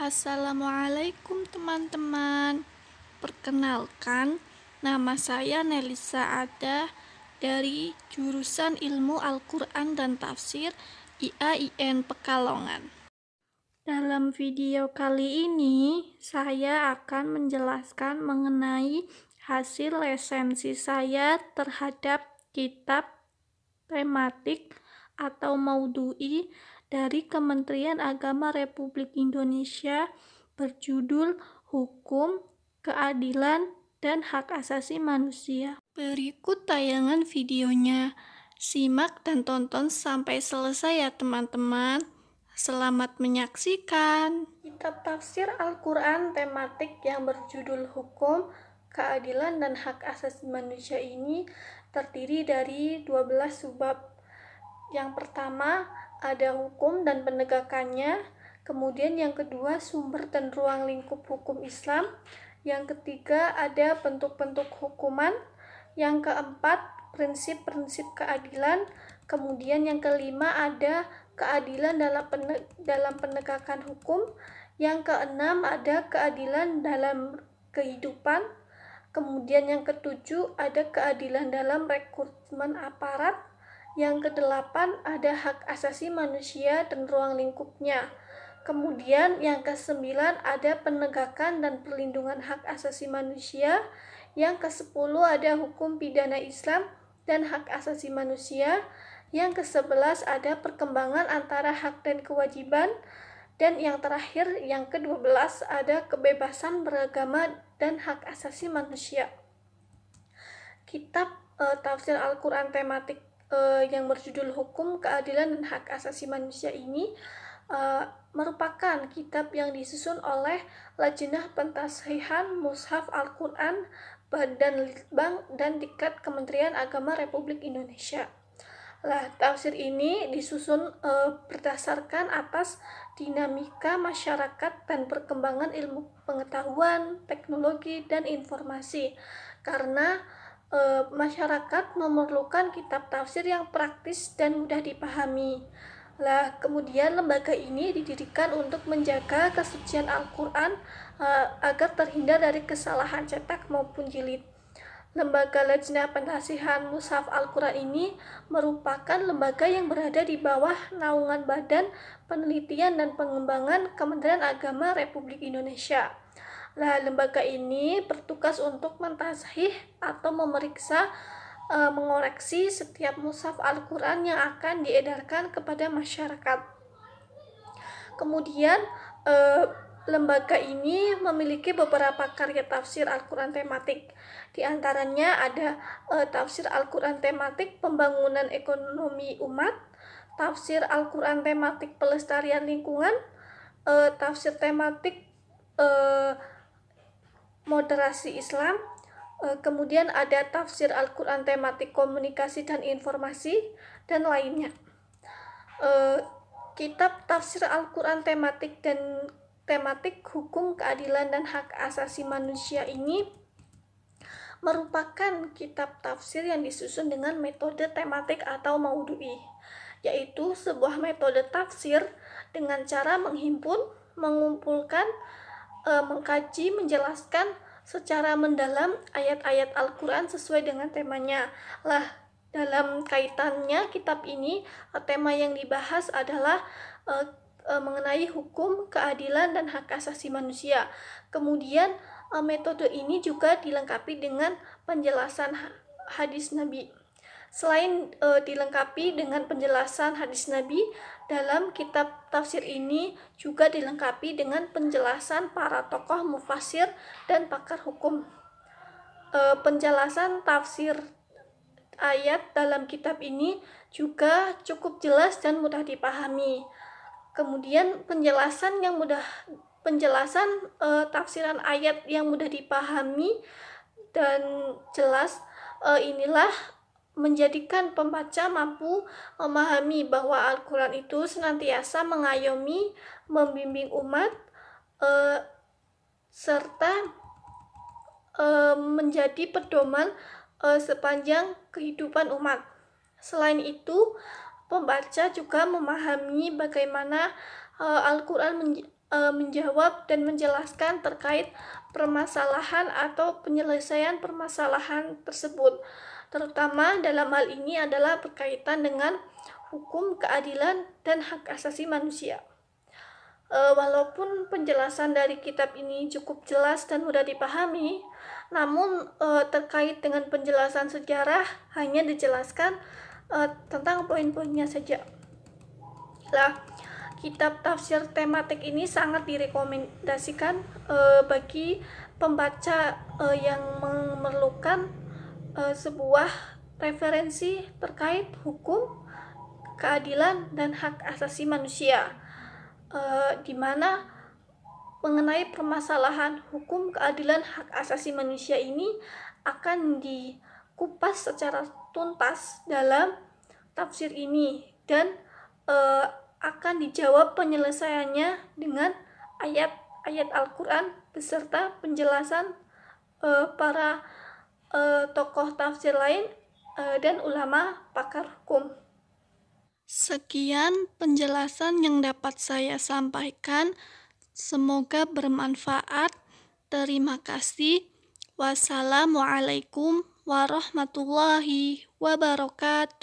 Assalamualaikum teman-teman. Perkenalkan, nama saya Nelisa Ada dari jurusan Ilmu Al-Quran dan Tafsir IAIN Pekalongan. Dalam video kali ini, saya akan menjelaskan mengenai hasil resensi saya terhadap kitab tematik atau maudhu'i dari Kementerian Agama Republik Indonesia berjudul Hukum, Keadilan, dan Hak Asasi Manusia. Berikut tayangan videonya. Simak dan tonton sampai selesai ya teman-teman. Selamat menyaksikan. Kitab tafsir Al-Quran tematik yang berjudul Hukum, Keadilan, dan Hak Asasi Manusia ini terdiri dari 12 subbab. Yang pertama ada hukum dan penegakannya, kemudian yang kedua sumber dan ruang lingkup hukum Islam, yang ketiga ada bentuk-bentuk hukuman, yang keempat prinsip-prinsip keadilan, kemudian yang kelima ada keadilan dalam penegakan hukum, yang keenam ada keadilan dalam kehidupan, kemudian yang ketujuh ada keadilan dalam rekrutmen aparat, yang kedelapan ada hak asasi manusia dan ruang lingkupnya. Kemudian yang kesembilan ada penegakan dan perlindungan hak asasi manusia. Yang kesepuluh ada hukum pidana Islam dan hak asasi manusia. Yang kesebelas ada perkembangan antara hak dan kewajiban. Dan yang terakhir, yang ke-12 ada kebebasan beragama dan hak asasi manusia. Kitab tafsir Al-Quran tematik yang berjudul Hukum, Keadilan, dan Hak Asasi Manusia ini merupakan kitab yang disusun oleh Lajnah Pentashhihan Mushaf Al-Quran Badan Litbang dan Diklat Kementerian Agama Republik Indonesia. Tafsir ini disusun berdasarkan atas dinamika masyarakat dan perkembangan ilmu pengetahuan, teknologi, dan informasi. Karena masyarakat memerlukan kitab tafsir yang praktis dan mudah dipahami. Kemudian lembaga ini didirikan untuk menjaga kesucian Al-Quran agar terhindar dari kesalahan cetak maupun jilid. Lembaga Lajnah Pentashhihan Mushaf Al-Quran ini merupakan lembaga yang berada di bawah naungan Badan Penelitian dan Pengembangan Kementerian Agama Republik Indonesia. Lembaga ini bertugas untuk mentashih atau memeriksa, mengoreksi setiap mushaf Al-Quran yang akan diedarkan kepada masyarakat. Kemudian lembaga ini memiliki beberapa karya tafsir Al-Quran tematik. Di antaranya ada tafsir Al-Quran tematik pembangunan ekonomi umat, tafsir Al-Quran tematik pelestarian lingkungan, tafsir tematik moderasi Islam, kemudian ada tafsir Al-Quran tematik komunikasi dan informasi, dan lainnya. Kitab tafsir Al-Quran tematik dan tematik hukum, keadilan, dan hak asasi manusia ini merupakan kitab tafsir yang disusun dengan metode tematik atau maudhu'i, yaitu sebuah metode tafsir dengan cara menghimpun, mengumpulkan, mengkaji, menjelaskan secara mendalam ayat-ayat Al-Quran sesuai dengan temanya. Dalam kaitannya kitab ini, tema yang dibahas adalah mengenai hukum, keadilan, dan hak asasi manusia. Kemudian metode ini juga dilengkapi dengan penjelasan hadis Nabi. Selain dilengkapi dengan penjelasan hadis Nabi, dalam kitab tafsir ini juga dilengkapi dengan penjelasan para tokoh mufasir dan pakar hukum. Penjelasan tafsir ayat dalam kitab ini juga cukup jelas dan mudah dipahami. Kemudian penjelasan tafsiran ayat yang mudah dipahami dan jelas inilah menjadikan pembaca mampu memahami bahwa Al-Quran itu senantiasa mengayomi, membimbing umat, serta menjadi pedoman sepanjang kehidupan umat. Selain itu, pembaca juga memahami bagaimana Al-Quran menjawab dan menjelaskan terkait permasalahan atau penyelesaian permasalahan tersebut. Terutama dalam hal ini adalah berkaitan dengan hukum, keadilan, dan hak asasi manusia. Walaupun penjelasan dari kitab ini cukup jelas dan mudah dipahami, namun terkait dengan penjelasan sejarah hanya dijelaskan tentang poin-poinnya saja. Lah, kitab tafsir tematik ini sangat direkomendasikan bagi pembaca yang memerlukan sebuah referensi terkait hukum, keadilan, dan hak asasi manusia, di mana mengenai permasalahan hukum, keadilan, hak asasi manusia ini akan dikupas secara tuntas dalam tafsir ini, dan akan dijawab penyelesaiannya dengan ayat-ayat Al-Quran beserta penjelasan para tokoh tafsir lain dan ulama pakar hukum. Sekian penjelasan yang dapat saya sampaikan. Semoga bermanfaat. Terima kasih. Wassalamualaikum warahmatullahi wabarakatuh.